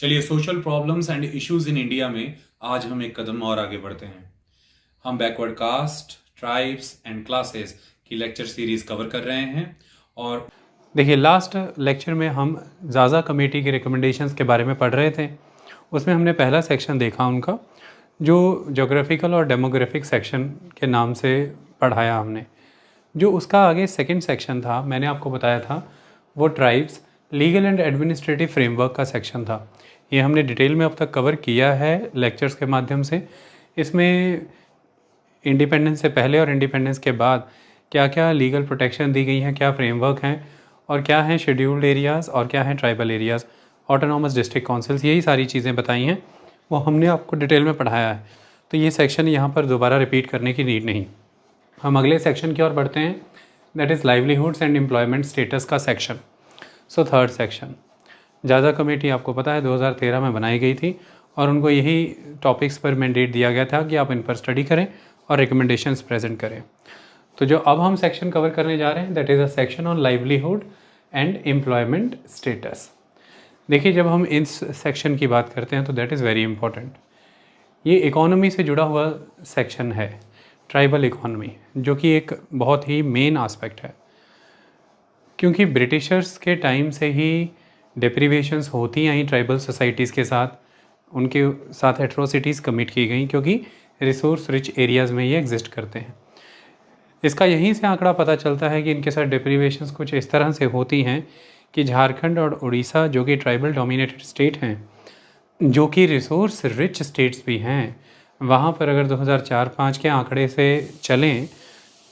चलिए social problems and issues in India में आज हम एक कदम और आगे बढ़ते हैं। हम backward caste, tribes and classes की लेक्चर सीरीज कवर कर रहे हैं। और देखिए, लास्ट लेक्चर में हम ज़ाज़ा कमेटी के रिकमेंडेशंस के बारे में पढ़ रहे थे। उसमें हमने पहला सेक्शन देखा उनका, जो जोग्राफिकल और डेमोग्राफिक सेक्शन के नाम से पढ़ाया हमने। जो उसका आगे सेकंड सेक्शन था, मैंने आपको बताया था, वो tribes, legal and administrative framework का सेक्शन था। ये हमने डिटेल में अब तक कवर किया है लेक्चर्स के माध्यम से। इसमें इंडिपेंडेंस से पहले और इंडिपेंडेंस के बाद क्या क्या लीगल प्रोटेक्शन दी गई हैं, क्या फ्रेमवर्क हैं, और क्या हैं शेड्यूल्ड एरियाज़ और क्या हैं tribal areas, autonomous district councils, यही सारी चीज़ें बताई हैं। वो हमने आपको डिटेल में पढ़ाया है, तो ये सेक्शन यहाँ पर दोबारा रिपीट करने की नीड नहीं। हम अगले सेक्शन की ओर बढ़ते हैं, that is livelihoods and employment status का सेक्शन। सो थर्ड सेक्शन, ज़ाज़ा कमेटी आपको पता है 2013 में बनाई गई थी और उनको यही टॉपिक्स पर मैंडेट दिया गया था कि आप इन पर स्टडी करें और रिकमेंडेशंस प्रेजेंट करें। तो जो अब हम सेक्शन कवर करने जा रहे हैं, that is a section on livelihood and employment status. देखिए, जब हम इस सेक्शन की बात करते हैं तो दैट इज़ वेरी इंपॉर्टेंट। ये इकोनॉमी से जुड़ा हुआ सेक्शन है, ट्राइबल इकोनॉमी, जो कि एक बहुत ही मेन आस्पेक्ट है, क्योंकि ब्रिटिशर्स के टाइम से ही डिप्रीवेशंस होती आई ट्राइबल सोसाइटीज़ के साथ, उनके साथ एट्रोसिटीज़ कमिट की गई, क्योंकि रिसोर्स रिच एरियाज़ में ये एग्जिस्ट करते हैं। इसका यहीं से आंकड़ा पता चलता है कि इनके साथ डिप्रीवेशंस कुछ इस तरह से होती हैं कि झारखंड और उड़ीसा, जो कि ट्राइबल डोमिनेटेड स्टेट हैं, जो कि रिसोर्स रिच स्टेट्स भी हैं, वहाँ पर अगर 2004-05 के आंकड़े से चलें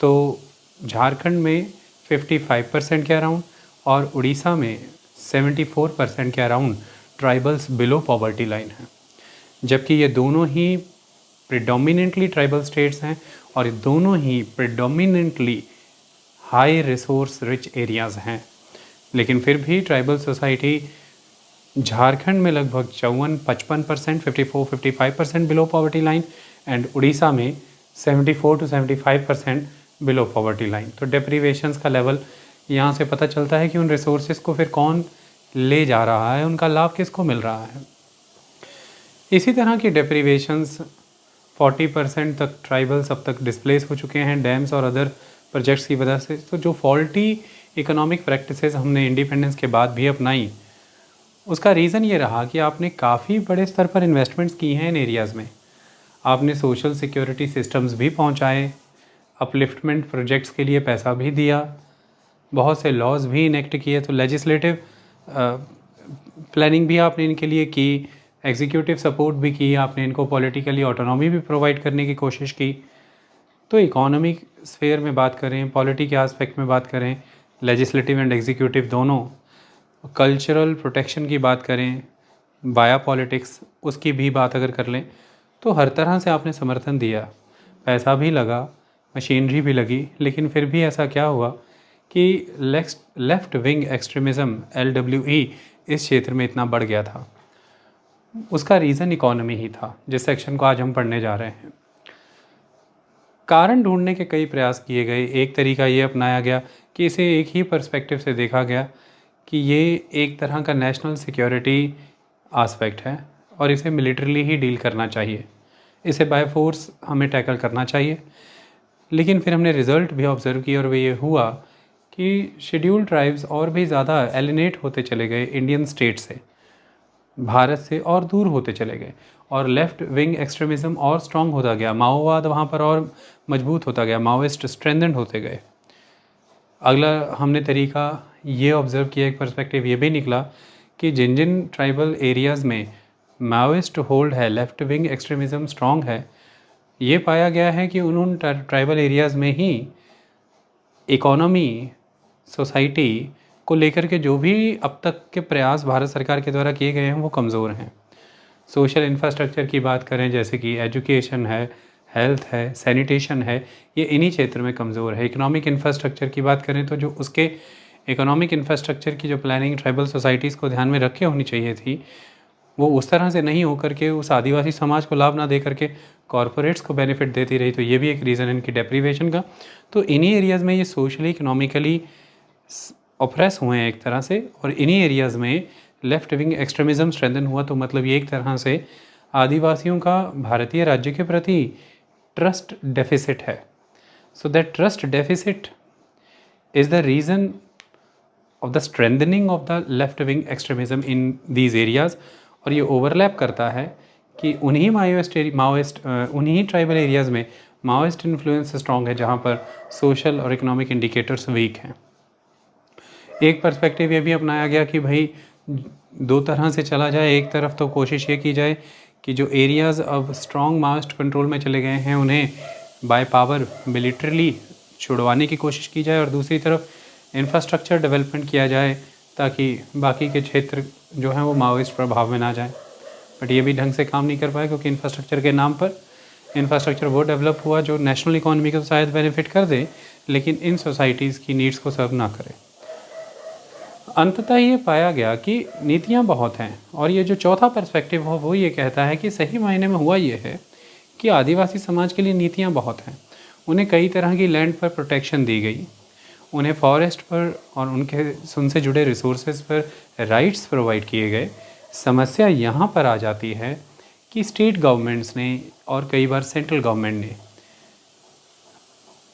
तो झारखंड में 55% के अराउंड और उड़ीसा में 74% के around tribals below poverty line हैं, जबकि ये दोनों ही प्रिडोमिनेंटली ट्राइबल स्टेट्स हैं और ये दोनों ही predominantly high resource rich areas हैं। लेकिन फिर भी ट्राइबल सोसाइटी झारखंड में लगभग 54-55%, 54-55% below poverty line, and Orissa में 74-75% बिलो पॉवर्टी लाइन। तो डिप्रीवेशंस का लेवल यहाँ से पता चलता है कि उन रिसोर्सेज को फिर कौन ले जा रहा है, उनका लाभ किसको मिल रहा है। इसी तरह की डिप्रीवेशंस 40% तक ट्राइबल्स अब तक डिस्प्लेस हो चुके हैं डैम्स और अदर प्रोजेक्ट्स की वजह से। तो जो फॉल्टी इकोनॉमिक प्रैक्टिसेस हमने इंडिपेंडेंस के बाद भी अपनाई, उसका रीज़न ये रहा कि आपने काफ़ी बड़े स्तर पर इन्वेस्टमेंट्स की हैं इन एरियाज़ में। आपने सोशल सिक्योरिटी सिस्टम्स भी पहुंचाए, अपलिफ्टमेंट प्रोजेक्ट्स के लिए पैसा भी दिया, बहुत से लॉज भी इनेक्ट किए। तो लेजिस्लेटिव प्लानिंग भी आपने इनके लिए की, एग्जीक्यूटिव सपोर्ट भी की, आपने इनको पॉलिटिकली ऑटोनॉमी भी प्रोवाइड करने की कोशिश की। तो इकोनॉमिक स्फेयर में बात करें, पॉलिटी के आस्पेक्ट में बात करें, लेजिस्लेटिव एंड एग्जीक्यूटिव दोनों, कल्चरल प्रोटेक्शन की बात करें, बाया पॉलिटिक्स, उसकी भी बात अगर कर लें, तो हर तरह से आपने समर्थन दिया, पैसा भी लगा, मशीनरी भी लगी। लेकिन फिर भी ऐसा क्या हुआ कि लेफ्ट विंग एक्सट्रीमिज़म LWE इस क्षेत्र में इतना बढ़ गया था। उसका रीज़न इकोनॉमी ही था, जिस सेक्शन को आज हम पढ़ने जा रहे हैं। कारण ढूंढने के कई प्रयास किए गए। एक तरीका ये अपनाया गया कि इसे एक ही पर्सपेक्टिव से देखा गया कि ये एक तरह का नेशनल सिक्योरिटी आस्पेक्ट है और इसे मिलिट्रीली ही डील करना चाहिए, इसे बाय फोर्स हमें टैकल करना चाहिए। लेकिन फिर हमने रिज़ल्ट भी ऑब्ज़र्व किया और वो ये हुआ कि शेड्यूल्ड ट्राइब्स और भी ज़्यादा एलिनेट होते चले गए इंडियन स्टेट से, भारत से, और दूर होते चले गए, और लेफ़्ट विंग एक्सट्रीमिज़म और स्ट्रॉन्ग होता गया, माओवाद वहाँ पर और मजबूत होता गया, माओइस्ट स्ट्रेंथेंड होते गए। अगला हमने तरीका ये ऑब्ज़र्व किया, एक पर्सपेक्टिव ये भी निकला कि जिन जिन ट्राइबल एरियाज़ में माओइस्ट होल्ड है, लेफ़्ट विंग एक्सट्रीमिज़म स्ट्रॉन्ग है, ये पाया गया है कि उन ट्राइबल एरियाज़ में ही इकोनॉमी, सोसाइटी को लेकर के जो भी अब तक के प्रयास भारत सरकार के द्वारा किए गए हैं वो कमज़ोर हैं। सोशल इंफ्रास्ट्रक्चर की बात करें, जैसे कि एजुकेशन है, हेल्थ है, सैनिटेशन है, ये इन्हीं क्षेत्र में कमज़ोर है। इकोनॉमिक इंफ्रास्ट्रक्चर की बात करें तो जो उसके इकोनॉमिक इंफ्रास्ट्रक्चर की जो प्लानिंग ट्राइबल सोसाइटीज़ को ध्यान में रख के होनी चाहिए थी, वो उस तरह से नहीं होकर के उस आदिवासी समाज को लाभ ना दे करके कॉरपोरेट्स को बेनिफिट देती रही। तो ये भी एक रीज़न है इनकी डेप्रीवेशन का। तो इन्हीं एरियाज़ में ये सोशली इकोनॉमिकली ऑप्रेस हुए हैं एक तरह से, और इन्हीं एरियाज़ में लेफ्ट विंग एक्सट्रीमिज़म स्ट्रेंथन हुआ, तो मतलब ये एक तरह से आदिवासियों का भारतीय राज्य के प्रति ट्रस्ट डेफिसिट है. So that trust deficit is the reason of the strengthening of the left wing extremism in these areas. और ये ओवरलैप करता है कि उन्हीं ट्राइबल एरियाज़ में माओइस्ट इन्फ्लुएंस स्ट्रॉन्ग है जहाँ पर सोशल और इकोनॉमिक इंडिकेटर्स वीक हैं. एक पर्सपेक्टिव ये भी अपनाया गया कि भाई दो तरह से चला जाए. एक तरफ तो कोशिश ये की जाए कि जो एरियाज़ अब स्ट्रॉन्ग माओइस्ट कंट्रोल में चले गए हैं उन्हें बाय पावर मिलिट्रीली छुड़वाने की कोशिश की जाए, और दूसरी तरफ इंफ्रास्ट्रक्चर डेवलपमेंट किया जाए ताकि बाकी के क्षेत्र जो हैं वो माओइस्ट प्रभाव में ना जाए. बट ये भी ढंग से काम नहीं कर पाया, क्योंकि इंफ्रास्ट्रक्चर के नाम पर इंफ्रास्ट्रक्चर वो डेवलप हुआ जो नेशनल इकोनॉमी को शायद बेनिफिट कर दे, लेकिन इन सोसाइटीज़ की नीड्स को सर्व ना करे. अंततः ये पाया गया कि नीतियाँ बहुत हैं, और ये जो चौथा पर्सपेक्टिव हो वो ये कहता है कि सही मायने में हुआ ये है कि आदिवासी समाज के लिए नीतियाँ बहुत हैं. उन्हें कई तरह की लैंड पर प्रोटेक्शन दी गई, उन्हें फॉरेस्ट पर और उनसे जुड़े रिसोर्सेज पर राइट्स प्रोवाइड किए गए. समस्या यहाँ पर आ जाती है कि स्टेट गवर्नमेंट्स ने और कई बार सेंट्रल गवर्नमेंट ने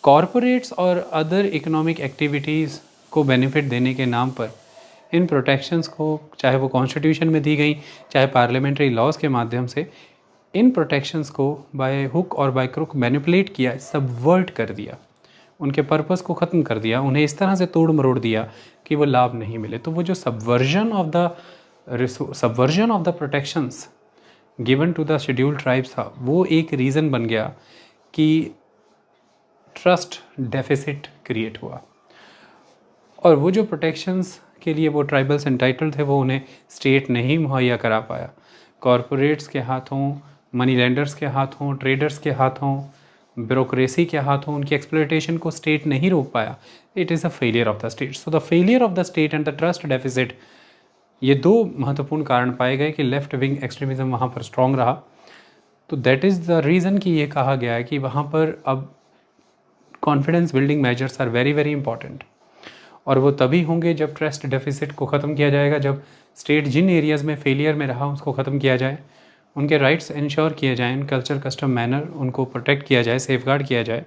कॉरपोरेट्स और अदर इकोनॉमिक एक्टिविटीज़ को बेनिफिट देने के नाम पर इन प्रोटेक्शंस को, चाहे वो कॉन्स्टिट्यूशन में दी गई चाहे पार्लियामेंट्री लॉज के माध्यम से, इन प्रोटेक्शंस को बाय हुक और बाय क्रुक मैनिपुलेट किया, सबवर्ट कर दिया, उनके पर्पस को ख़त्म कर दिया, उन्हें इस तरह से तोड़ मरोड़ दिया कि वो लाभ नहीं मिले. तो वो जो subversion of the protections given to the scheduled tribes था, वो एक रीज़न बन गया कि ट्रस्ट डेफिसिट क्रिएट हुआ. और वो जो प्रोटेक्शंस के लिए वो ट्राइबल्स एंटाइटल्ड थे वो उन्हें स्टेट नहीं मुहैया करा पाया. कॉरपोरेट्स के हाथों, मनी लेंडर्स के हाथों, ट्रेडर्स के हाथों, ब्यूरोक्रेसी के हाथों उनकी एक्सप्लॉयटेशन को स्टेट नहीं रोक पाया. It is a failure of the state. So the failure of the state and the trust deficit, ये दो महत्वपूर्ण कारण पाए गए कि लेफ्ट विंग एक्सट्रीमिज़म वहाँ पर स्ट्रॉन्ग रहा. तो दैट इज़ द रीज़न कि ये कहा गया है कि वहाँ पर अब confidence building measures are very very important. और वो तभी होंगे जब ट्रस्ट डेफिसिट को ख़त्म किया जाएगा, जब स्टेट जिन एरियाज़ में फेलियर में रहा उसको ख़त्म किया जाए, उनके राइट्स इंश्योर किए जाएँ, कल्चर कस्टम मैनर उनको प्रोटेक्ट किया जाए, सेफगार्ड किया जाए,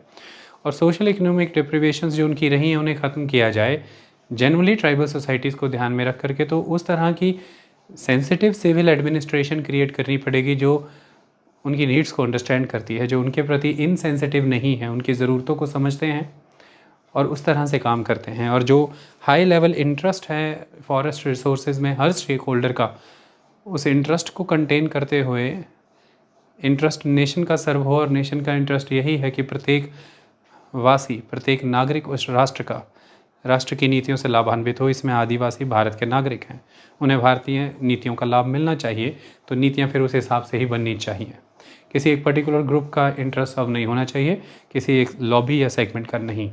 और सोशल इकोनॉमिक डिप्रिवेशंस जो उनकी रही हैं उन्हें ख़त्म किया जाए जनरली ट्राइबल सोसाइटीज़ को ध्यान में रख करके. तो उस तरह की सेंसिटिव सिविल एडमिनिस्ट्रेशन क्रिएट करनी पड़ेगी जो उनकी नीड्स को अंडरस्टैंड करती है, जो उनके प्रति इनसेंसिटिव नहीं है, उनकी ज़रूरतों को समझते हैं और उस तरह से काम करते हैं. और जो हाई लेवल इंटरेस्ट है फॉरेस्ट रिसोर्सेज में हर स्टेक होल्डर का, उस इंटरेस्ट को कंटेन करते हुए इंटरेस्ट नेशन का सर्व हो, और नेशन का इंटरेस्ट यही है कि प्रत्येक वासी, प्रत्येक नागरिक उस राष्ट्र की नीतियों से लाभान्वित हो. इसमें आदिवासी भारत के नागरिक हैं, उन्हें भारतीय नीतियों का लाभ मिलना चाहिए. तो नीतियाँ फिर उस हिसाब से ही बननी चाहिए. किसी एक पर्टिकुलर ग्रुप का इंटरेस्ट सर्व नहीं होना चाहिए, किसी एक लॉबी या सेगमेंट का नहीं.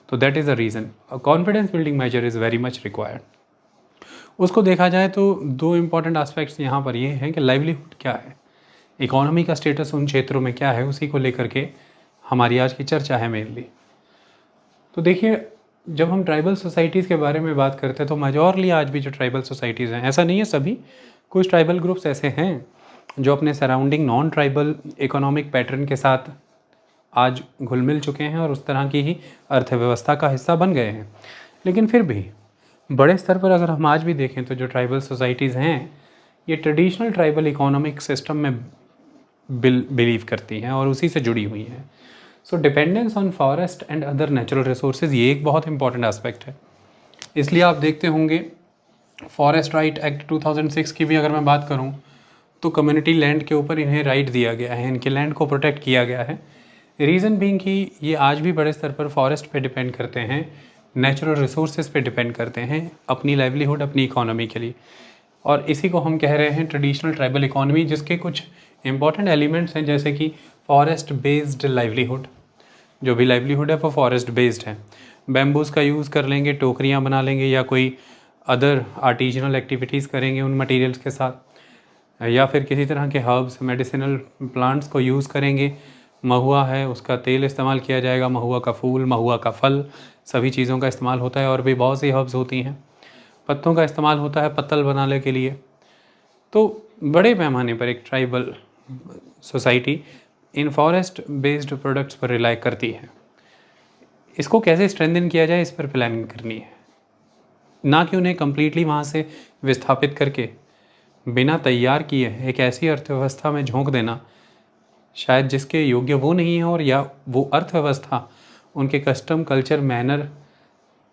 तो that is the reason a confidence building measure is very much required. उसको देखा जाए तो दो इम्पॉर्टेंट एस्पेक्ट्स यहाँ पर ये हैं कि लाइवलीहुड क्या है, इकोनॉमी का स्टेटस उन क्षेत्रों में क्या है, उसी को लेकर के हमारी आज की चर्चा है मेनली. तो देखिए, जब हम ट्राइबल सोसाइटीज़ के बारे में बात करते हैं तो मेजॉरली आज भी जो ट्राइबल सोसाइटीज़ हैं, ऐसा नहीं है सभी, कुछ ट्राइबल ग्रुप्स ऐसे हैं जो अपने surrounding non tribal economic pattern के साथ आज घुल मिल चुके हैं और उस तरह की ही अर्थव्यवस्था का हिस्सा बन गए हैं. लेकिन फिर भी बड़े स्तर पर अगर हम आज भी देखें तो जो ट्राइबल सोसाइटीज़ हैं ये ट्रेडिशनल ट्राइबल इकोनॉमिक सिस्टम में बिलीव करती हैं और उसी से जुड़ी हुई हैं. So dependence on forest and other natural resources ये एक बहुत इंपॉर्टेंट एस्पेक्ट है. इसलिए आप देखते होंगे फॉरेस्ट राइट एक्ट 2006 की भी अगर मैं बात करूं तो कम्युनिटी लैंड के ऊपर इन्हें राइट दिया गया है, इनके लैंड को प्रोटेक्ट किया गया है. रीज़न बीइंग कि ये आज भी बड़े स्तर पर फॉरेस्ट पे डिपेंड करते हैं, नेचुरल रिसोर्सेज पे डिपेंड करते हैं अपनी लाइवलीहुड, अपनी इकोनॉमी के लिए. और इसी को हम कह रहे हैं ट्रेडिशनल ट्राइबल इकोनॉमी, जिसके कुछ इंपॉर्टेंट एलिमेंट्स हैं जैसे कि फॉरेस्ट बेस्ड लाइवलीहुड. जो भी लाइवलीहुड है वो फॉरेस्ट बेस्ड है. बैम्बूज़ का यूज़ कर लेंगे, टोकरियाँ बना लेंगे या कोई अदर आर्टिजनल एक्टिविटीज़ करेंगे उन मटेरियल्स के साथ, या फिर किसी तरह के हर्ब्स, मेडिसिनल प्लांट्स को यूज़ करेंगे. महुआ है, उसका तेल इस्तेमाल किया जाएगा, महुआ का फूल, महुआ का फल, सभी चीज़ों का इस्तेमाल होता है. और भी बहुत सी हर्ब्स होती हैं. पत्तों का इस्तेमाल होता है पत्तल बनाने के लिए। तो बड़े पैमाने पर एक tribal society in forest based products पर रिलाई करती है। इसको कैसे स्ट्रेंथन किया जाए, इस पर प्लानिंग करनी है, ना कि उन्हें कम्प्लीटली वहाँ से विस्थापित करके बिना तैयार किए एक ऐसी अर्थव्यवस्था में झोंक देना शायद जिसके योग्य वो नहीं है, और या वो अर्थव्यवस्था उनके कस्टम कल्चर मैनर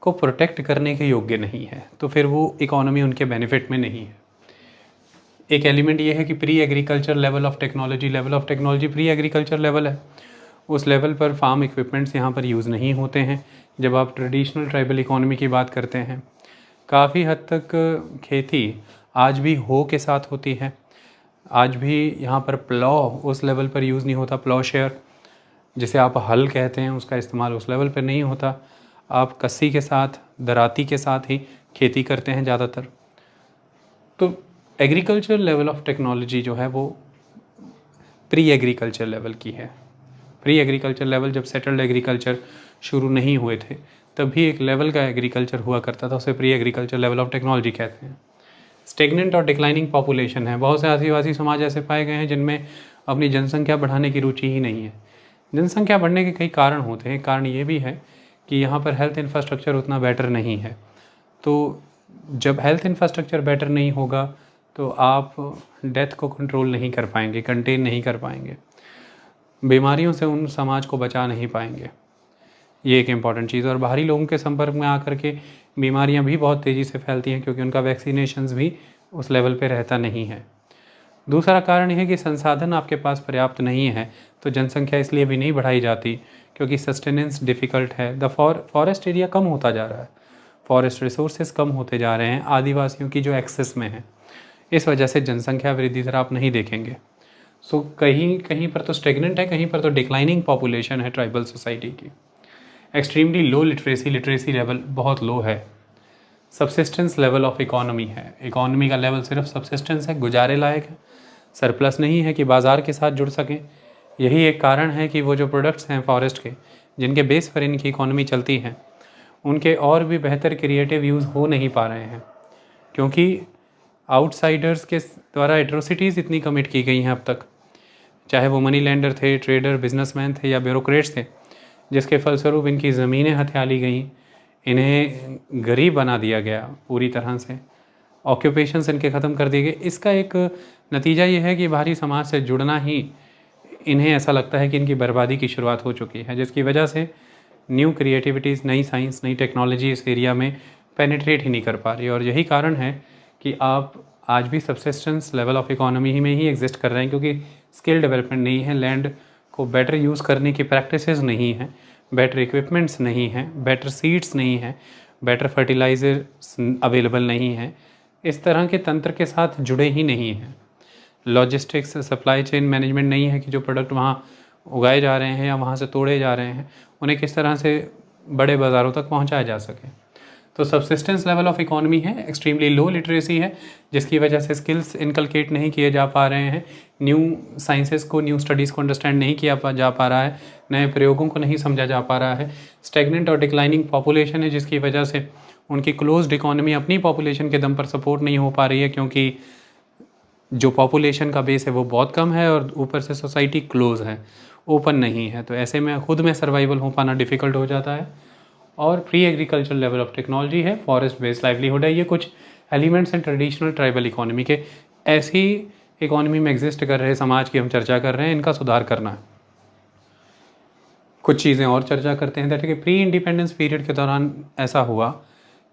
को प्रोटेक्ट करने के योग्य नहीं है, तो फिर वो इकोनॉमी उनके बेनिफिट में नहीं है। एक एलिमेंट ये है कि pre agriculture level of technology pre agriculture level है, उस लेवल पर फार्म इक्विपमेंट्स यहाँ पर यूज़ नहीं होते हैं। जब आप ट्रेडिशनल ट्राइबल इकोनॉमी की बात करते हैं, काफ़ी हद तक खेती आज भी हो के साथ होती है। आज भी यहाँ पर प्लॉ उस लेवल पर यूज़ नहीं होता, प्लॉ शेयर जिसे आप हल कहते हैं उसका इस्तेमाल उस लेवल पर नहीं होता। आप कस्सी के साथ, दराती के साथ ही खेती करते हैं ज़्यादातर। तो एग्रीकल्चर लेवल ऑफ टेक्नोलॉजी जो है वो प्री एग्रीकल्चर लेवल की है। प्री एग्रीकल्चर लेवल जब सेटल्ड एग्रीकल्चर शुरू नहीं हुए थे तब भी एक लेवल का एग्रीकल्चर हुआ करता था, उसे pre agriculture level of technology कहते हैं। स्टेगनेंट और डिक्लाइनिंग पॉपुलेशन है। बहुत से आदिवासी समाज ऐसे पाए गए हैं जिनमें अपनी जनसंख्या बढ़ाने की रुचि ही नहीं है। जनसंख्या बढ़ने के कई कारण होते हैं। कारण ये भी है कि यहाँ पर हेल्थ इंफ्रास्ट्रक्चर उतना बेटर नहीं है। तो जब हेल्थ इंफ्रास्ट्रक्चर बेटर नहीं होगा तो आप डेथ को कंट्रोल नहीं कर पाएंगे, कंटेन नहीं कर पाएंगे, बीमारियों से उन समाज को बचा नहीं पाएंगे। ये एक इम्पॉर्टेंट चीज़। और बाहरी लोगों के संपर्क में आकर के बीमारियां भी बहुत तेज़ी से फैलती हैं क्योंकि उनका वैक्सीनेशंस भी उस लेवल पे रहता नहीं है। दूसरा कारण यह है कि संसाधन आपके पास पर्याप्त नहीं है, तो जनसंख्या इसलिए भी नहीं बढ़ाई जाती क्योंकि सस्टेनेंस डिफ़िकल्ट है। फॉरेस्ट एरिया कम होता जा रहा है, फॉरेस्ट रिसोर्सेज कम होते जा रहे हैं आदिवासियों की जो एक्सेस में है, इस वजह से जनसंख्या वृद्धि दर आप नहीं देखेंगे। सो कहीं कहीं पर तो स्टेगनेंट है, कहीं पर तो डिक्लाइनिंग पॉपुलेशन है ट्राइबल सोसाइटी की। एक्सट्रीमली लो लिटरेसी लेवल बहुत लो है। सबसिस्टेंस लेवल ऑफ इकोनॉमी है, इकोनॉमी का लेवल सिर्फ सबसिस्टेंस है, गुजारे लायक है, सरप्लस नहीं है कि बाज़ार के साथ जुड़ सकें। यही एक कारण है कि वो जो प्रोडक्ट्स हैं फॉरेस्ट के, जिनके बेस पर इनकी इकोनॉमी चलती है, उनके और भी बेहतर क्रिएटिव यूज़ हो नहीं पा रहे हैं क्योंकि आउटसाइडर्स के द्वारा एट्रोसिटीज़ इतनी कमिट की गई हैं अब तक, चाहे वो मनी लेंडर थे, ट्रेडर, बिजनेसमैन थे या ब्यूरोक्रेट्स थे, जिसके फलस्वरूप इनकी ज़मीनें हथिया ली गई, इन्हें गरीब बना दिया गया पूरी तरह से, ऑक्यूपेशंस इनके ख़त्म कर दिए गए। इसका एक नतीजा ये है कि बाहरी समाज से जुड़ना ही इन्हें ऐसा लगता है कि इनकी बर्बादी की शुरुआत हो चुकी है, जिसकी वजह से न्यू क्रिएटिविटीज़, नई साइंस, नई टेक्नोलॉजी इस एरिया में पेनिट्रेट ही नहीं कर पा रही। और यही कारण है कि आप आज भी सबसिस्टेंस लेवल ऑफ इकोनॉमी में ही एग्जिस्ट कर रहे हैं क्योंकि स्किल डेवलपमेंट नहीं है, लैंड को बेटर यूज़ करने की प्रैक्टिसेस नहीं हैं, बेटर इक्विपमेंट्स नहीं हैं, बेटर सीड्स नहीं हैं, बेटर फर्टिलाइजर्स अवेलेबल नहीं हैं, इस तरह के तंत्र के साथ जुड़े ही नहीं हैं। लॉजिस्टिक्स, सप्लाई चेन मैनेजमेंट नहीं है कि जो प्रोडक्ट वहाँ उगाए जा रहे हैं या वहाँ से तोड़े जा रहे हैं उन्हें किस तरह से बड़े बाज़ारों तक पहुँचाया जा सके। तो सबसिस्टेंस लेवल ऑफ इकोनॉमी है, एक्सट्रीमली लो लिटरेसी है, जिसकी वजह से स्किल्स इनकलकेट नहीं किए जा पा रहे हैं, न्यू साइंसेस को, न्यू स्टडीज़ को अंडरस्टैंड नहीं किया जा पा रहा है, नए प्रयोगों को नहीं समझा जा पा रहा है। स्टेगनेंट और डिक्लाइनिंग पॉपुलेशन है, जिसकी वजह से उनकी क्लोज्ड इकोनॉमी अपनी पॉपुलेशन के दम पर सपोर्ट नहीं हो पा रही है क्योंकि जो पॉपुलेशन का बेस है वो बहुत कम है और ऊपर से सोसाइटी क्लोज है, ओपन नहीं है। तो ऐसे में खुद में सर्वाइवल हो पाना डिफ़िकल्ट हो जाता है। और pre agriculture level of technology है, फॉरेस्ट बेस्ड लाइवलीहुड है। ये कुछ एलिमेंट्स हैं ट्रेडिशनल ट्राइबल इकोनॉमी के। ऐसी इकोनॉमी में एग्जिस्ट कर रहे समाज की हम चर्चा कर रहे हैं, इनका सुधार करना है। कुछ चीज़ें और चर्चा करते हैं। दैट कि प्री इंडिपेंडेंस पीरियड के दौरान ऐसा हुआ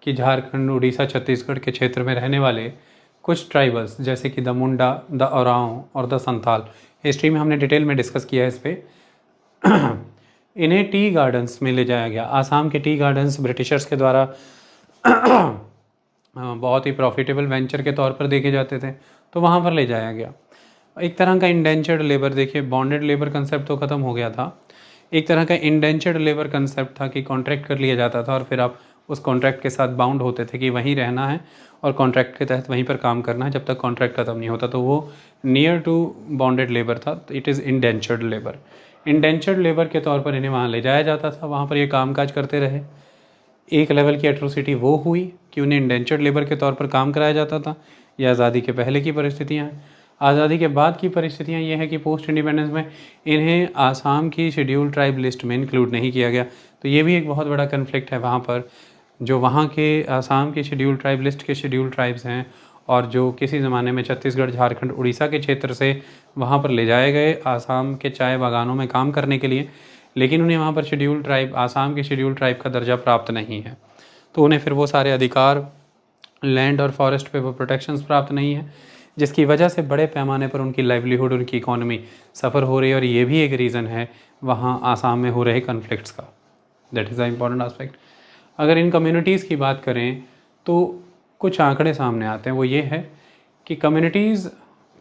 कि झारखंड, उड़ीसा, छत्तीसगढ़ के क्षेत्र में रहने वाले कुछ ट्राइबल्स जैसे कि द मुंडा, द ओराओं और द संथाल, हिस्ट्री में हमने डिटेल में डिस्कस किया है इस पर, इन्हें टी गार्डन्स में ले जाया गया। आसाम के टी गार्डन्स ब्रिटिशर्स के द्वारा बहुत ही प्रॉफिटेबल वेंचर के तौर पर देखे जाते थे, तो वहाँ पर ले जाया गया। एक तरह का इंडेंचर्ड लेबर, देखिए बॉन्डेड लेबर कंसेप्ट तो ख़त्म हो गया था, एक तरह का इंडेंचर्ड लेबर कंसेप्ट था कि कॉन्ट्रैक्ट कर लिया जाता था और फिर आप उस कॉन्ट्रैक्ट के साथ बाउंड होते थे कि वहीं रहना है और कॉन्ट्रैक्ट के तहत वहीं पर काम करना है जब तक कॉन्ट्रैक्ट ख़त्म नहीं होता। तो वो नियर टू बॉन्डेड लेबर था, तो it is indentured labour. Indentured labour के तौर पर इन्हें वहाँ ले जाया जाता था, वहाँ पर ये कामकाज करते रहे। एक लेवल की एट्रोसिटी वो हुई कि उन्हें इंडेंचर्ड लेबर के तौर पर काम कराया जाता था। ये आज़ादी के पहले की परिस्थितियाँ हैं। आज़ादी के बाद की परिस्थितियाँ ये हैं कि पोस्ट इंडिपेंडेंस में इन्हें आसाम की शेड्यूल ट्राइब लिस्ट में इंक्लूड नहीं किया गया। तो ये भी एक बहुत बड़ा कन्फ्लिक्ट है वहाँ पर। जो वहाँ के आसाम के शेड्यूल ट्राइब लिस्ट के शेड्यूल ट्राइब्स हैं और जो किसी ज़माने में छत्तीसगढ़, झारखंड, उड़ीसा के क्षेत्र से वहाँ पर ले जाए गए आसाम के चाय बागानों में काम करने के लिए, लेकिन उन्हें वहाँ पर शेड्यूल ट्राइब, आसाम के शेड्यूल ट्राइब का दर्जा प्राप्त नहीं है। तो उन्हें फिर वो सारे अधिकार लैंड और फॉरेस्ट पे वो प्रोटेक्शंस प्राप्त नहीं है, जिसकी वजह से बड़े पैमाने पर उनकी लाइवलीहुड, उनकी इकोनॉमी सफ़र हो रही है। और ये भी एक रीज़न है वहाँ आसाम में हो रहे कन्फ्लिक्ट्स का। That is the important aspect. अगर इन कम्युनिटीज़ की बात करें तो कुछ आंकड़े सामने आते हैं। वो ये है कि communities,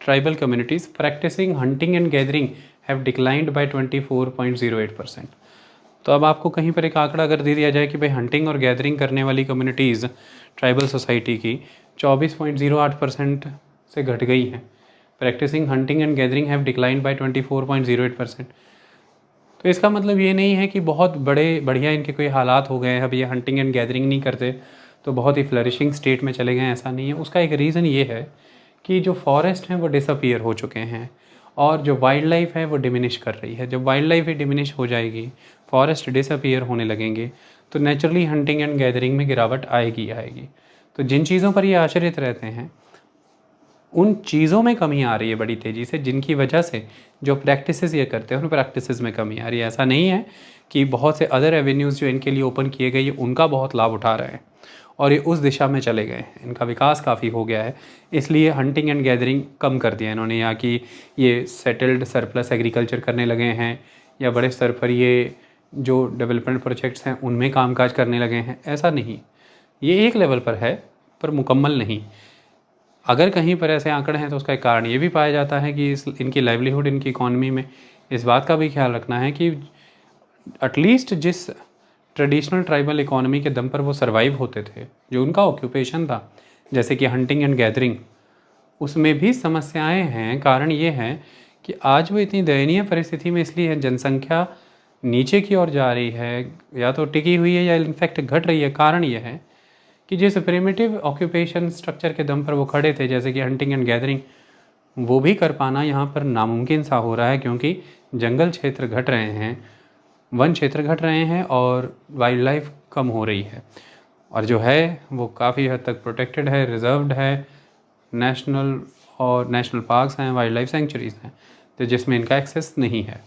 tribal communities practicing hunting and gathering have declined by 24.08%। तो अब आपको कहीं पर एक आंकड़ा अगर दे दिया जाए कि भाई हंटिंग और गैदरिंग करने वाली कम्युनिटीज़ ट्राइबल सोसाइटी की 24.08% से घट गई हैं। Practicing hunting and gathering have declined by 24.08%। तो इसका मतलब ये नहीं है कि बहुत बढ़िया इनके कोई हालात हो गए हैं, अब ये हंटिंग एंड गैदरिंग नहीं करते तो बहुत ही फ्लरिशिंग स्टेट में चले गए, ऐसा नहीं है। उसका एक रीज़न ये है कि जो फॉरेस्ट हैं वो डिसअपीयर हो चुके हैं और जो वाइल्ड लाइफ है वो डिमिनिश कर रही है। जब वाइल्ड लाइफ ही डिमिनिश हो जाएगी, फॉरेस्ट डिसअपीयर होने लगेंगे, तो नेचुरली हंटिंग एंड गैदरिंग में गिरावट आएगी। तो जिन चीज़ों पर ये आश्रित रहते हैं उन चीज़ों में कमी आ रही है बड़ी तेज़ी से, जिनकी वजह से जो प्रैक्टिसेस ये करते हैं उन प्रैक्टिसेस में कमी आ रही है। ऐसा नहीं है कि बहुत से अदर एवेन्यूज़ जो इनके लिए ओपन किए गए उनका बहुत लाभ उठा रहे हैं और ये उस दिशा में चले गए हैं, इनका विकास काफ़ी हो गया है, इसलिए हंटिंग एंड गैदरिंग कम कर दिया इन्होंने। यहाँ की ये सेटल्ड सरप्लस एग्रीकल्चर करने लगे हैं या बड़े स्तर पर ये जो डेवलपमेंट प्रोजेक्ट्स हैं उनमें कामकाज करने लगे हैं, ऐसा नहीं। ये एक लेवल पर है पर मुकम्मल नहीं। अगर कहीं पर ऐसे आंकड़े हैं तो उसका एक कारण ये भी पाया जाता है कि इनकी लाइवलीहुड, इनकी इकॉनमी में इस बात का भी ख्याल रखना है कि एटलीस्ट जिस ट्रेडिशनल ट्राइबल इकॉनमी के दम पर वो सर्वाइव होते थे, जो उनका ऑक्यूपेशन था जैसे कि हंटिंग एंड गैदरिंग, उसमें भी समस्याएं हैं। कारण ये है कि आज वो इतनी दयनीय परिस्थिति में इसलिए है, जनसंख्या नीचे की ओर जा रही है, या तो टिकी हुई है या इनफैक्ट घट रही है। कारण ये है कि जिस प्रिमिटिव ऑक्यूपेशन स्ट्रक्चर के दम पर वो खड़े थे जैसे कि हंटिंग एंड गैदरिंग, वो भी कर पाना यहाँ पर नामुमकिन सा हो रहा है, क्योंकि जंगल क्षेत्र घट रहे हैं, वन क्षेत्र घट रहे हैं और वाइल्ड लाइफ कम हो रही है। और जो है वो काफ़ी हद तक प्रोटेक्टेड है, रिजर्व्ड है, नेशनल पार्क्स हैं, वाइल्ड लाइफ सेंचुरीज़ हैं, तो जिसमें इनका एक्सेस नहीं है।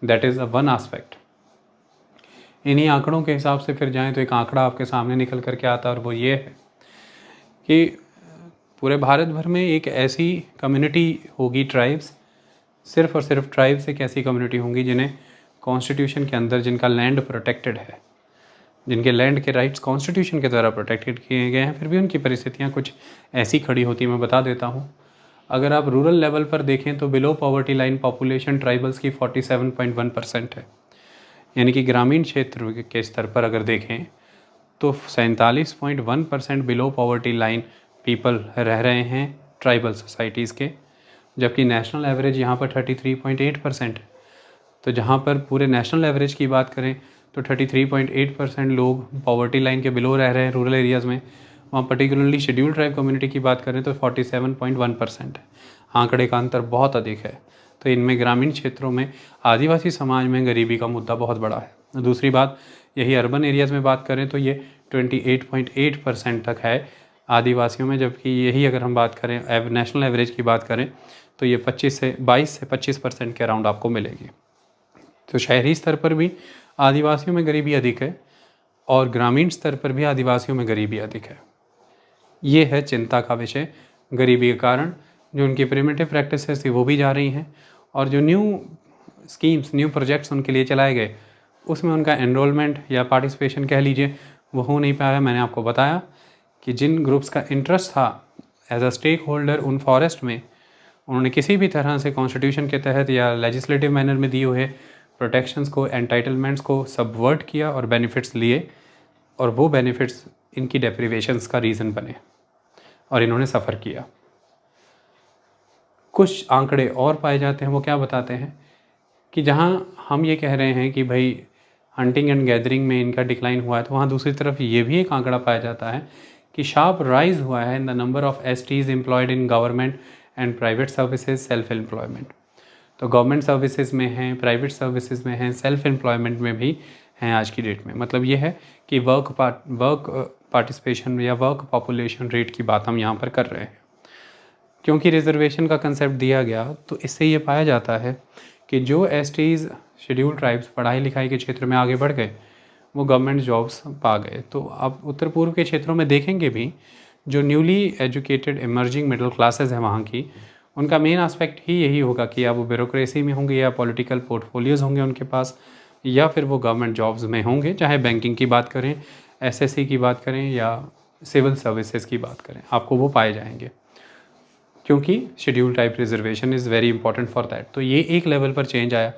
That is a one aspect. इन्हीं आंकड़ों के हिसाब से फिर जाएं तो एक आंकड़ा आपके सामने निकल कर के आता है और वो ये है कि पूरे भारत भर में एक ऐसी कम्युनिटी होगी, ट्राइब्स, सिर्फ़ और सिर्फ ट्राइब्स एक ऐसी कम्युनिटी होंगी जिन्हें कॉन्स्टिट्यूशन के अंदर, जिनका लैंड प्रोटेक्टेड है, जिनके लैंड के राइट्स कॉन्स्टिट्यूशन के द्वारा प्रोटेक्टेड किए गए हैं। फिर भी उनकी परिस्थितियाँ कुछ ऐसी खड़ी होती, मैं बता देता हूँ। अगर आप रूरल लेवल पर देखें तो below poverty line population tribals की 47.1% है, यानी कि ग्रामीण क्षेत्र के स्तर पर अगर देखें तो 47.1% बिलो पॉवर्टी लाइन पीपल रह रहे हैं ट्राइबल सोसाइटीज़ के, जबकि नेशनल एवरेज यहाँ पर 33.8% है। तो जहाँ पर पूरे नेशनल एवरेज की बात करें तो 33.8% लोग पॉवर्टी लाइन के बिलो रह रहे हैं रूरल एरियाज़ में, वहाँ पर्टिकुलरली शेड्यूल ट्राइब कम्युनिटी की बात करें तो 47.1% है। आंकड़े का अंतर बहुत अधिक है। तो इनमें ग्रामीण क्षेत्रों में, आदिवासी समाज में गरीबी का मुद्दा बहुत बड़ा है। दूसरी बात, यही अर्बन एरियाज़ में बात करें तो ये 28.8% तक है आदिवासियों में, जबकि यही अगर हम बात करें नेशनल एवरेज की बात करें तो ये 22 से 25% के अराउंड आपको मिलेगी। तो शहरी स्तर पर भी आदिवासियों में गरीबी अधिक है और ग्रामीण स्तर पर भी आदिवासियों में गरीबी अधिक है। ये है चिंता का विषय। गरीबी के कारण जो उनकी प्रिमिटिव प्रैक्टिसेस थी वो भी जा रही हैं और जो न्यू स्कीम्स, न्यू प्रोजेक्ट्स उनके लिए चलाए गए, उसमें उनका एनरोलमेंट या पार्टिसिपेशन कह लीजिए वो हो नहीं पाया। मैंने आपको बताया कि जिन ग्रुप्स का इंटरेस्ट था एज अ स्टेक होल्डर उन फॉरेस्ट में, उन्होंने किसी भी तरह से कॉन्स्टिट्यूशन के तहत या लेजिस्लेटिव मैनर में दिए हुए प्रोटेक्शंस को, एंटाइटलमेंट्स को सबवर्ट किया और बेनिफिट्स लिए, और वो बेनिफिट्स इनकी डेप्रिवेशंस का रीज़न बने और इन्होंने सफ़र किया। कुछ आंकड़े और पाए जाते हैं, वो क्या बताते हैं कि जहां हम ये कह रहे हैं कि भाई हंटिंग एंड गैदरिंग में इनका डिक्लाइन हुआ है, तो वहाँ दूसरी तरफ ये भी एक आंकड़ा पाया जाता है कि शार्प राइज हुआ है in the number of STs employed in government and private services self employment. तो गवर्नमेंट सर्विसेज में हैं, प्राइवेट सर्विसेज में हैं, सेल्फ एम्प्लॉयमेंट में भी हैं आज की डेट में। मतलब ये है कि वर्क पार्टिसिपेशन या वर्क पॉपुलेशन रेट की बात हम यहाँ पर कर रहे हैं। क्योंकि रिजर्वेशन का कंसेप्ट दिया गया, तो इससे ये पाया जाता है कि जो STs शेड्यूल ट्राइब्स पढ़ाई लिखाई के क्षेत्र में आगे बढ़ गए, वो गवर्नमेंट जॉब्स पा गए। तो आप उत्तर पूर्व के क्षेत्रों में देखेंगे भी, जो newly educated emerging middle classes हैं वहाँ की, उनका मेन एस्पेक्ट ही यही होगा कि या वो ब्यूरोक्रेसी में होंगे, या पॉलिटिकल पोर्टफोलियोज़ होंगे उनके पास, या फिर वो गवर्नमेंट जॉब्स में होंगे, चाहे बैंकिंग की बात करें, SSC की बात करें, या सिविल सर्विसेज की बात करें, आपको वो पाए जाएंगे। क्योंकि schedule type reservation is very important for that. तो ये एक लेवल पर चेंज आया।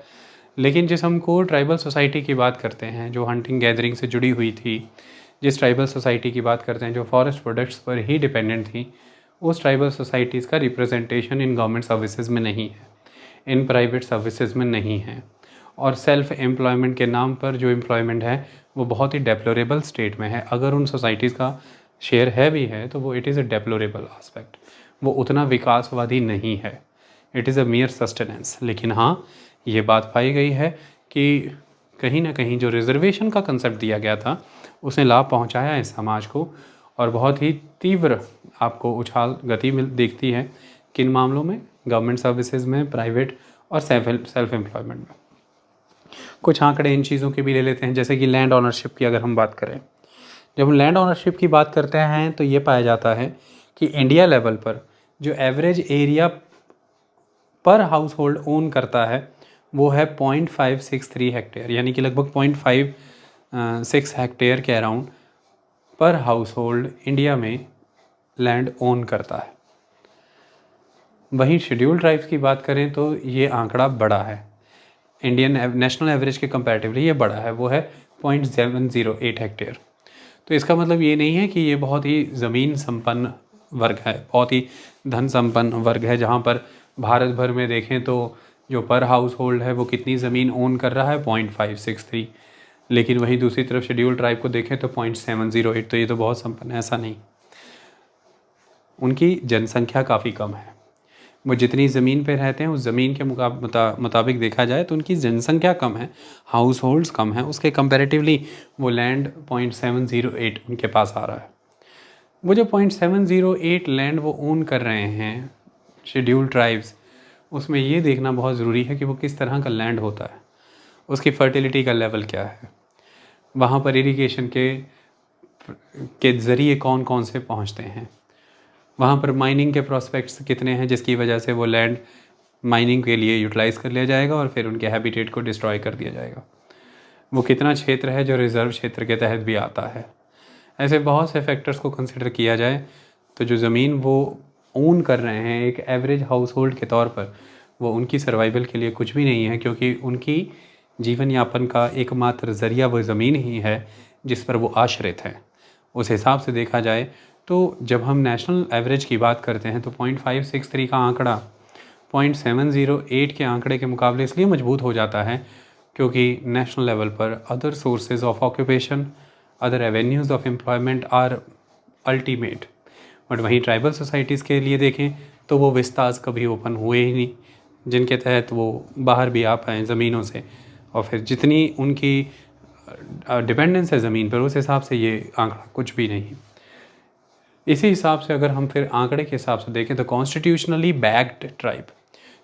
लेकिन जिस हमको ट्राइबल सोसाइटी की बात करते हैं, जो हंटिंग गैदरिंग से जुड़ी हुई थी, जिस ट्राइबल सोसाइटी की बात करते हैं जो फॉरेस्ट प्रोडक्ट्स पर ही डिपेंडेंट थी, उस ट्राइबल सोसाइटीज़ का रिप्रेजेंटेशन इन गवर्नमेंट सर्विसेज में नहीं है, इन प्राइवेट सर्विसेज में नहीं है। और सेल्फ एम्प्लॉयमेंट के नाम पर जो एम्प्लॉयमेंट है वो बहुत ही डेप्लोरेबल स्टेट में है। अगर उन सोसाइटीज़ का शेयर है भी है तो वो it is a deplorable aspect, वो उतना विकासवादी नहीं है, इट इज़ अ मियर सस्टेनेंस। लेकिन हाँ, ये बात पाई गई है कि कहीं ना कहीं जो रिजर्वेशन का कंसेप्ट दिया गया था उसने लाभ पहुंचाया है समाज को, और बहुत ही तीव्र आपको उछाल गति दिखती है किन मामलों में, गवर्नमेंट सर्विसेज में, प्राइवेट और सेल्फ एम्प्लॉयमेंट में। कुछ आंकड़े इन चीज़ों के भी ले लेते हैं, जैसे कि लैंड ऑनरशिप की अगर हम बात करें। जब हम लैंड ऑनरशिप की बात करते हैं तो ये पाया जाता है कि इंडिया लेवल पर जो एवरेज एरिया पर हाउस होल्ड ओन करता है वो है 0.563 हेक्टेयर, यानी कि लगभग 0.56 हेक्टेयर के अराउंड पर हाउस होल्ड इंडिया में लैंड ओन करता है। वहीं शेड्यूल ट्राइब्स की बात करें तो ये आंकड़ा बड़ा है, इंडियन नेशनल एवरेज के कंपैरेटिवली ये बड़ा है, वो है 0.708 हेक्टेयर। तो इसका मतलब ये नहीं है कि ये बहुत ही ज़मीन संपन्न वर्ग है, बहुत ही धन संपन्न वर्ग है, जहाँ पर भारत भर में देखें तो जो पर हाउस होल्ड है वो कितनी ज़मीन ओन कर रहा है, 0.563। लेकिन वहीं दूसरी तरफ शेड्यूल ट्राइब को देखें तो 0.708, तो ये तो बहुत संपन्न है, ऐसा नहीं। उनकी जनसंख्या काफ़ी कम है, वो जितनी ज़मीन पे रहते हैं उस ज़मीन के मुताबिक देखा जाए तो उनकी जनसंख्या कम है, हाउस होल्ड्स कम है, उसके कंपैरेटिवली वो लैंड 0.708 उनके पास आ रहा है। वो जो 0.708 लैंड वो ओन कर रहे हैं शेड्यूल ट्राइब्स, उसमें ये देखना बहुत ज़रूरी है कि वो किस तरह का लैंड होता है, उसकी फर्टिलिटी का लेवल क्या है, वहाँ पर इरिगेशन के ज़रिए कौन कौन से पहुँचते हैं, वहाँ पर माइनिंग के प्रोस्पेक्ट्स कितने हैं जिसकी वजह से वो लैंड माइनिंग के लिए यूटिलाइज़ कर लिया जाएगा और फिर उनके हैबिटेट को डिस्ट्रॉय कर दिया जाएगा, वो कितना क्षेत्र है जो रिज़र्व क्षेत्र के तहत भी आता है। ऐसे बहुत से फैक्टर्स को कंसिडर किया जाए तो जो ज़मीन वो ओन कर रहे हैं एक एवरेज हाउस होल्ड के तौर पर, वो उनकी सर्वाइवल के लिए कुछ भी नहीं है, क्योंकि उनकी जीवन यापन का एकमात्र ज़रिया वो ज़मीन ही है जिस पर वो आश्रित है। उस हिसाब से देखा जाए तो जब हम नेशनल एवरेज की बात करते हैं तो 0.563 का आंकड़ा 0.708 के आंकड़े के मुकाबले इसलिए मजबूत हो जाता है क्योंकि नेशनल लेवल पर other sources of occupation, other avenues of employment are ultimate. But वहीं ट्राइबल सोसाइटीज़ के लिए देखें तो वो विस्तार कभी ओपन हुए ही नहीं जिनके तहत वो बाहर भी आ पाएँ ज़मीनों से, और फिर जितनी उनकी डिपेंडेंस है ज़मीन पर उस हिसाब से ये आंकड़ा कुछ भी नहीं। इसी हिसाब से अगर हम फिर आंकड़े के हिसाब से देखें तो constitutionally backed tribe,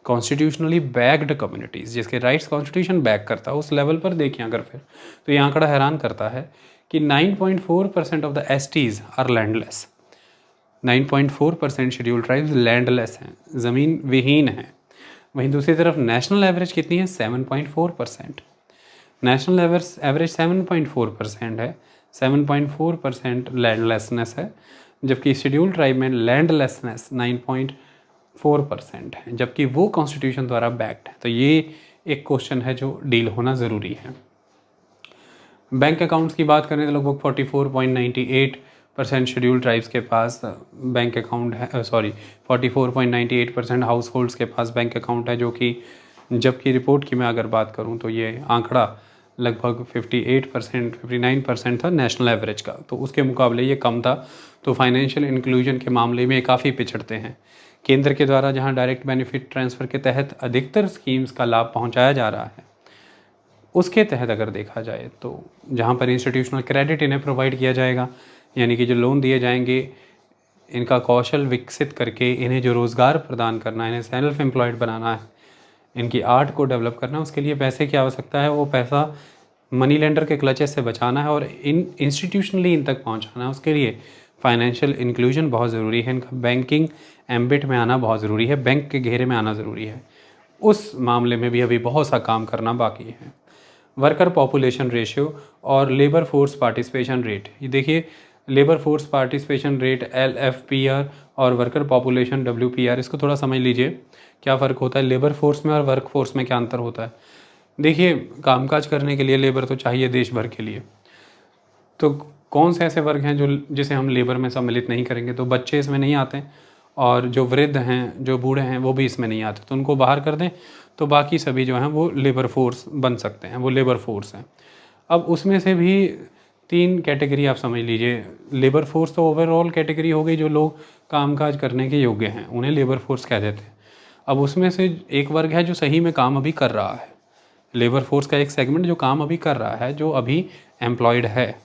constitutionally backed communities जिसके राइट्स कॉन्स्टिट्यूशन बैक करता है, उस लेवल पर देखें अगर फिर तो ये आंकड़ा हैरान करता है कि 9.4% of the STs are landless. 9.4% schedule tribes landless हैं, ज़मीन विहीन हैं। वहीं दूसरी तरफ नेशनल एवरेज कितनी है, 7.4%। नेशनल एवरेज 7.4% है, 7.4% लैंडलेसनेस है, जबकि शेड्यूल ट्राइब में लैंडलेसनेस 9.4% है, जबकि वो कॉन्स्टिट्यूशन द्वारा बैक्ड है। तो ये एक क्वेश्चन है जो डील होना ज़रूरी है। बैंक अकाउंट्स की बात करें तो लगभग 44.98% शेड्यूल ट्राइब्स के पास बैंक अकाउंट है, 44.98% हाउस होल्ड्स के पास बैंक अकाउंट है, जो कि जबकि रिपोर्ट की मैं अगर बात करूं तो ये आंकड़ा लगभग 58% 59% था नेशनल एवरेज का, तो उसके मुकाबले ये कम था। तो फाइनेंशियल इंक्लूजन के मामले में काफ़ी पिछड़ते हैं। केंद्र के द्वारा जहां डायरेक्ट बेनिफिट ट्रांसफ़र के तहत अधिकतर स्कीम्स का लाभ पहुंचाया जा रहा है, उसके तहत अगर देखा जाए तो जहां पर इंस्टीट्यूशनल क्रेडिट इन्हें प्रोवाइड किया जाएगा, यानी कि जो लोन दिए जाएंगे इनका कौशल विकसित करके इन्हें जो रोज़गार प्रदान करना है, इन्हें सेल्फ एम्प्लॉयड बनाना है, इनकी आर्ट को डेवलप करना है, उसके लिए पैसे की आवश्यकता है। वो पैसा मनी लेंडर के क्लचेस से बचाना है और इन इंस्टीट्यूशनली इन तक पहुंचाना है। उसके लिए फाइनेंशियल इंक्लूजन बहुत ज़रूरी है, इनका बैंकिंग एम्बिट में आना बहुत ज़रूरी है, बैंक के घेरे में आना ज़रूरी है। उस मामले में भी अभी बहुत सा काम करना बाकी है। वर्कर पॉपुलेशन रेशियो और लेबर फोर्स पार्टिसिपेशन रेट, ये देखिए labour force participation rate LFPR और वर्कर पॉपुलेशन WPR, इसको थोड़ा समझ लीजिए क्या फ़र्क होता है लेबर फोर्स में और वर्क फोर्स में, क्या अंतर होता है। देखिए कामकाज करने के लिए लेबर तो चाहिए देश भर के लिए, तो कौन से ऐसे वर्ग हैं जो जिसे हम लेबर में सम्मिलित नहीं करेंगे, तो बच्चे इसमें नहीं आते और जो वृद्ध हैं जो बूढ़े हैं वो भी इसमें नहीं आते, तो उनको बाहर कर दें तो बाकी सभी जो हैं वो लेबर फोर्स बन सकते हैं, वो लेबर फोर्स हैं। अब उसमें से भी 3 कैटेगरी आप समझ लीजिए। लेबर फोर्स तो ओवरऑल कैटेगरी हो गई, जो लोग कामकाज करने के योग्य हैं उन्हें लेबर फोर्स कह देते हैं। अब उसमें से एक वर्ग है जो सही में काम अभी कर रहा है, लेबर फोर्स का एक सेगमेंट जो काम अभी कर रहा है, जो अभी एम्प्लॉयड है।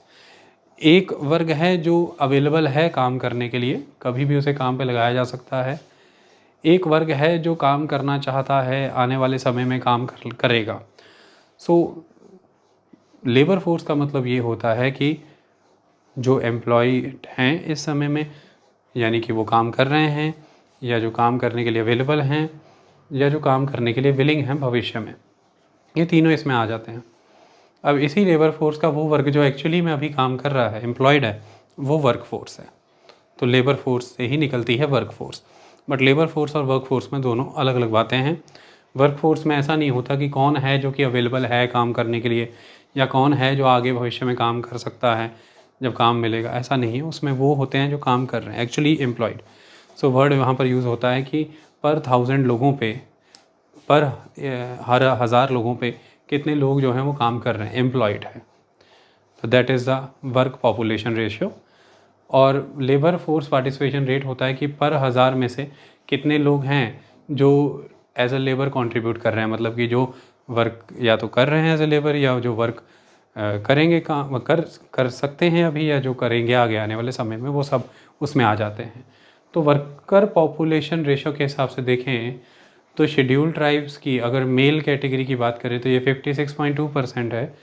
एक वर्ग है जो अवेलेबल है काम करने के लिए, कभी भी उसे काम पे लगाया जा सकता है। एक वर्ग है जो काम करना चाहता है, आने वाले समय में काम करेगा। सो लेबर फोर्स का मतलब ये होता है कि जो एम्प्लॉयड हैं इस समय में, यानी कि वो काम कर रहे हैं या जो काम करने के लिए अवेलेबल हैं या जो काम करने के लिए विलिंग हैं भविष्य में, ये तीनों इसमें आ जाते हैं। अब इसी लेबर फोर्स का वो वर्ग जो एक्चुअली में अभी काम कर रहा है, एम्प्लॉयड है, वो वर्क फोर्स है। तो लेबर फोर्स से ही निकलती है work force. But labour force और वर्क फोर्स में दोनों अलग अलग बातें हैं। वर्क फोर्स में ऐसा नहीं होता कि कौन है जो कि अवेलेबल है काम करने के लिए या कौन है जो आगे भविष्य में काम कर सकता है जब काम मिलेगा, ऐसा नहीं है। उसमें वो होते हैं जो काम कर रहे हैं, एक्चुअली एम्प्लॉयड। सो वर्ड वहाँ पर यूज़ होता है कि पर 1000 लोगों पे, पर हर 1000 लोगों पे कितने लोग जो हैं वो काम कर रहे हैं, एम्प्लॉयड है। तो that is the work population ratio. और लेबर फोर्स पार्टिसिपेशन रेट होता है कि पर 1000 में से कितने लोग हैं जो एज अ लेबर कंट्रीब्यूट कर रहे हैं, मतलब कि जो वर्क या तो कर रहे हैं एज अ लेबर या जो वर्क करेंगे, काम कर सकते हैं अभी या जो करेंगे आगे आने वाले समय में, वो सब उसमें आ जाते हैं। तो वर्कर पॉपुलेशन रेशियो के हिसाब से देखें तो शेड्यूल ट्राइब्स की अगर मेल कैटेगरी की बात करें तो ये 56.2% है,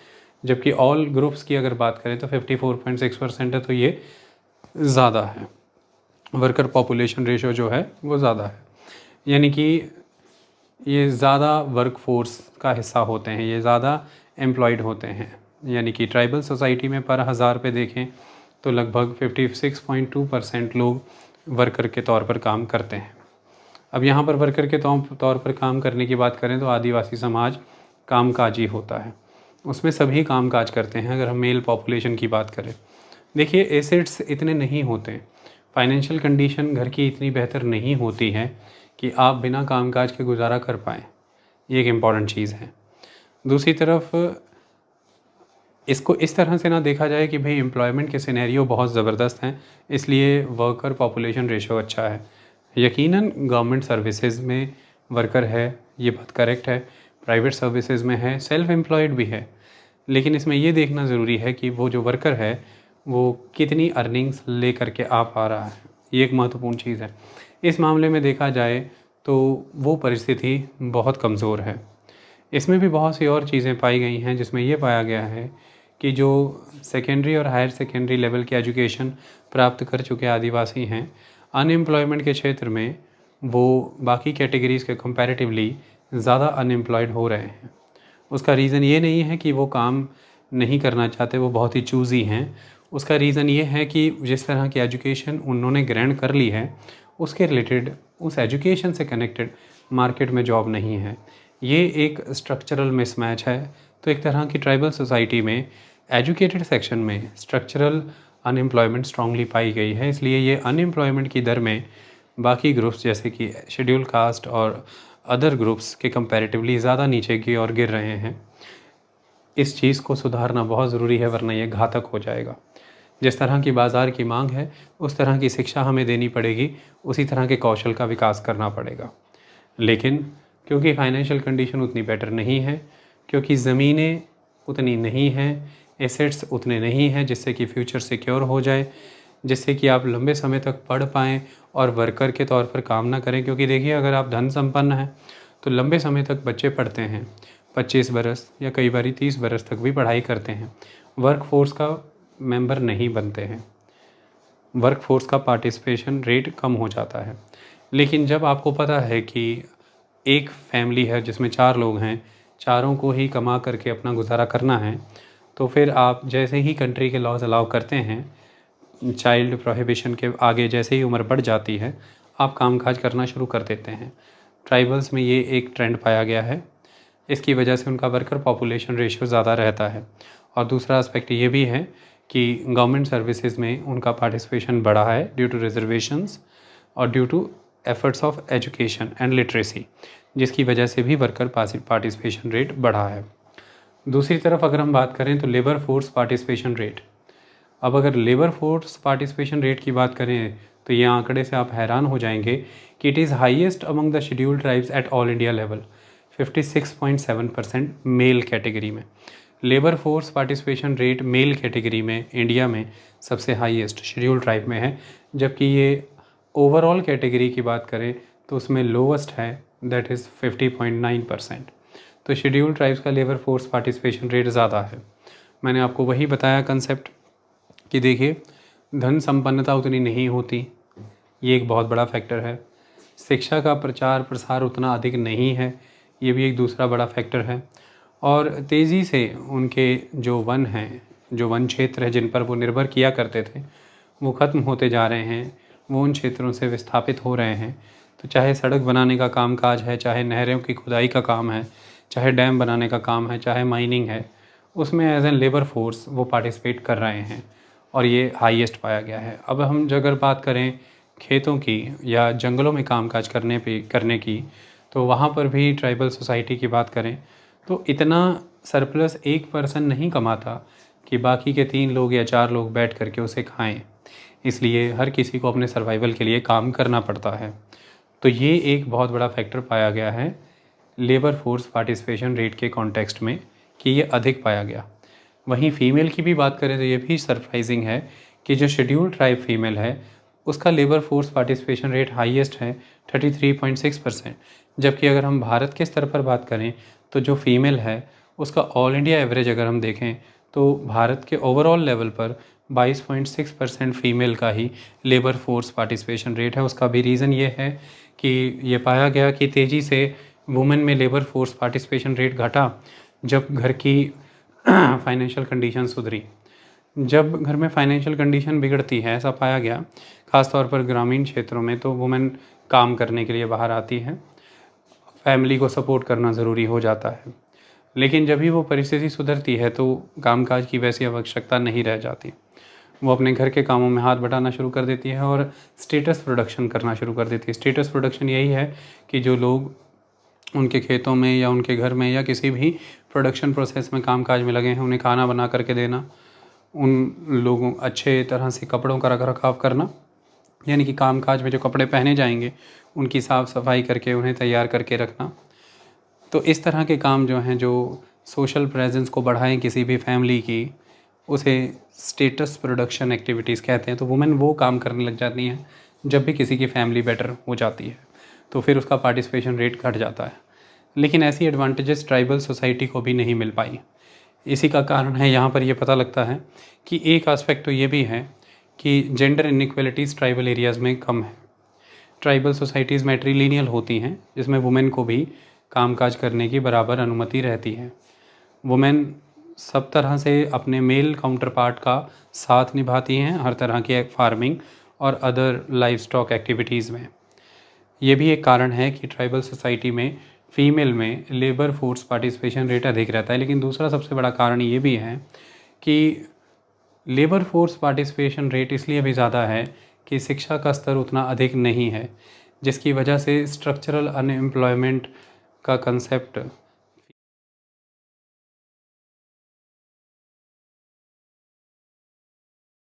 जबकि ऑल ग्रुप्स की अगर बात करें तो 54.6% है। तो ये ज़्यादा है, वर्कर पॉपुलेशन रेशियो जो है वो ज़्यादा है, यानी कि ये ज़्यादा वर्क फोर्स का हिस्सा होते हैं, ये ज़्यादा एम्प्लॉयड होते हैं। यानी कि ट्राइबल सोसाइटी में पर 1000 पे देखें तो लगभग 56.2% लोग वर्कर के तौर पर काम करते हैं। अब यहाँ पर वर्कर के तौर पर काम करने की बात करें तो आदिवासी समाज कामकाजी होता है, उसमें सभी कामकाज करते हैं। अगर हम मेल पॉपुलेशन की बात करें, देखिए एसेट्स इतने नहीं होते, फाइनेंशियल कंडीशन घर की इतनी बेहतर नहीं होती है कि आप बिना कामकाज के गुजारा कर पाएँ, ये एक इम्पॉर्टेंट चीज़ है। दूसरी तरफ इसको इस तरह से ना देखा जाए कि भाई एम्प्लॉयमेंट के सिनेरियो बहुत ज़बरदस्त हैं इसलिए वर्कर पॉपुलेशन रेशियो अच्छा है। यकीनन गवर्नमेंट सर्विसेज में वर्कर है, ये बात करेक्ट है, प्राइवेट सर्विसेज में है, सेल्फ एम्प्लॉयड भी है, लेकिन इसमें ये देखना ज़रूरी है कि वो जो वर्कर है वो कितनी अर्निंग्स ले करके आ पा रहा है, ये एक महत्वपूर्ण चीज़ है। इस मामले में देखा जाए तो वो परिस्थिति बहुत कमज़ोर है। इसमें भी बहुत सी और चीज़ें पाई गई हैं जिसमें ये पाया गया है कि जो सेकेंडरी और हायर सेकेंडरी लेवल की एजुकेशन प्राप्त कर चुके आदिवासी हैं, अनएम्प्लॉयमेंट के क्षेत्र में वो बाकी कैटेगरीज़ के कंपैरेटिवली ज़्यादा अनएम्प्लॉयड हो रहे हैं। उसका रीज़न ये नहीं है कि वो काम नहीं करना चाहते, वो बहुत ही चूज़ी हैं। उसका रीज़न ये है कि जिस तरह की एजुकेशन उन्होंने ग्रहण कर ली है उसके रिलेटेड, उस एजुकेशन से कनेक्टेड मार्केट में जॉब नहीं है। ये एक स्ट्रक्चरल मिसमैच है। तो एक तरह की ट्राइबल सोसाइटी में एजुकेटेड सेक्शन में स्ट्रक्चरल अनएम्प्लॉयमेंट स्ट्रांगली पाई गई है, इसलिए ये अनएम्प्लॉयमेंट की दर में बाकी ग्रुप्स जैसे कि शेड्यूल कास्ट और अदर ग्रुप्स के कंपैरेटिवली ज़्यादा नीचे की ओर गिर रहे हैं। इस चीज़ को सुधारना बहुत ज़रूरी है, वरना ये घातक हो जाएगा। जिस तरह की बाज़ार की मांग है उस तरह की शिक्षा हमें देनी पड़ेगी, उसी तरह के कौशल का विकास करना पड़ेगा। लेकिन क्योंकि फाइनेंशियल कंडीशन उतनी बेटर नहीं है, क्योंकि ज़मीनें उतनी नहीं हैं, एसेट्स उतने नहीं हैं जिससे कि फ्यूचर सिक्योर हो जाए, जिससे कि आप लंबे समय तक पढ़ पाएँ और वर्कर के तौर पर काम ना करें। क्योंकि देखिए, अगर आप धन संपन्न हैं तो लंबे समय तक बच्चे पढ़ते हैं, 25 बरस या कई बारी 30 बरस तक भी पढ़ाई करते हैं, वर्क फोर्स का मेंबर नहीं बनते हैं, वर्क फोर्स का पार्टिसिपेशन रेट कम हो जाता है। लेकिन जब आपको पता है कि एक फैमिली है जिसमें 4 लोग हैं, चारों को ही कमा करके अपना गुजारा करना है, तो फिर आप जैसे ही कंट्री के लॉज अलाउ करते हैं, चाइल्ड प्रोहिबिशन के आगे जैसे ही उम्र बढ़ जाती है, आप कामकाज करना शुरू कर देते हैं। ट्राइबल्स में ये एक ट्रेंड पाया गया है। इसकी वजह से उनका वर्कर पॉपुलेशन रेशियो ज़्यादा रहता है। और दूसरा एस्पेक्ट ये भी है कि गवर्नमेंट सर्विसेज में उनका पार्टिसिपेशन बढ़ा है ड्यू टू रिजर्वेशंस और due to efforts of education and literacy, जिसकी वजह से भी वर्कर पार्टिसिपेशन रेट बढ़ा है। दूसरी तरफ अगर हम बात करें तो लेबर फोर्स पार्टिसिपेशन रेट, अब अगर लेबर फोर्स पार्टिसिपेशन रेट की बात करें तो ये आंकड़े से आप हैरान हो जाएंगे कि it is highest among the scheduled tribes at all India level, 56.7% male category में। Labour force participation rate male category में इंडिया में सबसे हाईएस्ट शेड्यूल्ड ट्राइब में है, जबकि ये ओवरऑल कैटेगरी की बात करें तो उसमें लोवेस्ट है, दैट इज़ 50.9%। तो शेड्यूल्ड ट्राइब्स का लेबर फोर्स पार्टिसिपेशन रेट ज़्यादा है। मैंने आपको वही बताया कंसेप्ट कि देखिए, धन संपन्नता उतनी नहीं होती, ये एक बहुत बड़ा फैक्टर है। शिक्षा का प्रचार प्रसार उतना अधिक नहीं है, ये भी एक दूसरा बड़ा फैक्टर है। और तेज़ी से उनके जो वन हैं, जो वन क्षेत्र है जिन पर वो निर्भर किया करते थे, वो ख़त्म होते जा रहे हैं, वो उन क्षेत्रों से विस्थापित हो रहे हैं। तो चाहे सड़क बनाने का काम काज है, चाहे नहरों की खुदाई का काम है, चाहे डैम बनाने का काम है, चाहे माइनिंग है, उसमें एज एन लेबर फोर्स वो पार्टिसिपेट कर रहे हैं और ये हाईएस्ट पाया गया है। अब हम अगर बात करें खेतों की या जंगलों में कामकाज करने की, तो वहाँ पर भी ट्राइबल सोसाइटी की बात करें तो इतना सरप्लस एक पर्सन नहीं कमाता कि बाकी के 3 लोग या 4 लोग बैठ करके उसे खाएं। इसलिए हर किसी को अपने सर्वाइवल के लिए काम करना पड़ता है। तो ये एक बहुत बड़ा फैक्टर पाया गया है लेबर फोर्स पार्टिसिपेशन रेट के कॉन्टेक्स्ट में कि ये अधिक पाया गया। वहीं फ़ीमेल की भी बात करें तो ये भी सरप्राइजिंग है कि जो शेड्यूल्ड ट्राइब फीमेल है उसका labour force participation rate highest है 33.6%, जबकि अगर हम भारत के स्तर पर बात करें तो जो फीमेल है उसका ऑल इंडिया एवरेज अगर हम देखें तो भारत के ओवरऑल लेवल पर 22.6% फीमेल का ही लेबर फोर्स पार्टिसिपेशन रेट है। उसका भी रीज़न ये है कि ये पाया गया कि तेज़ी से वुमेन में लेबर फोर्स पार्टिसिपेशन रेट घटा जब घर की फाइनेंशियल कंडीशन सुधरी। जब घर में फाइनेंशियल कंडीशन बिगड़ती है, ऐसा पाया गया ख़ासतौर पर ग्रामीण क्षेत्रों में, तो वुमेन काम करने के लिए बाहर आती है, फैमिली को सपोर्ट करना ज़रूरी हो जाता है। लेकिन जब भी वो परिस्थिति सुधरती है तो कामकाज की वैसी आवश्यकता नहीं रह जाती, वो अपने घर के कामों में हाथ बटाना शुरू कर देती है और स्टेटस प्रोडक्शन करना शुरू कर देती है। स्टेटस प्रोडक्शन यही है कि जो लोग उनके खेतों में या उनके घर में या किसी भी प्रोडक्शन प्रोसेस में कामकाज में लगे हैं, उन्हें खाना बना करके देना, उन लोगों अच्छे तरह से कपड़ों का रख रखाव करना, यानी कि कामकाज में जो कपड़े पहने जाएंगे उनकी साफ़ सफाई करके उन्हें तैयार करके रखना। तो इस तरह के काम जो हैं, जो सोशल प्रेजेंस को बढ़ाएं किसी भी फैमिली की, उसे स्टेटस प्रोडक्शन एक्टिविटीज़ कहते हैं। तो वुमेन वो काम करने लग जाती हैं जब भी किसी की फैमिली बेटर हो जाती है, तो फिर उसका पार्टिसिपेशन रेट घट जाता है। लेकिन ऐसी एडवांटेजेस ट्राइबल सोसाइटी को भी नहीं मिल पाई। इसी का कारण है, यहाँ पर ये पता लगता है कि एक एस्पेक्ट तो ये भी है कि जेंडर इनइक्वलिटीज़ ट्राइबल एरियाज़ में कम है। ट्राइबल सोसाइटीज़ मैट्रिलिनियल होती हैं जिसमें वुमेन को भी कामकाज करने की बराबर अनुमति रहती है। वुमेन सब तरह से अपने मेल काउंटर पार्ट का साथ निभाती हैं हर तरह की फार्मिंग और अदर लाइफ स्टॉक एक्टिविटीज़ में। ये भी एक कारण है कि ट्राइबल सोसाइटी में फ़ीमेल में लेबर फोर्स पार्टिसिपेशन रेट अधिक रहता है। लेकिन दूसरा सबसे बड़ा कारण ये भी है कि लेबर फोर्स पार्टिसिपेशन रेट इसलिए भी ज़्यादा है कि शिक्षा का स्तर उतना अधिक नहीं है, जिसकी वजह से स्ट्रक्चरल अनएम्प्लॉयमेंट का कंसेप्ट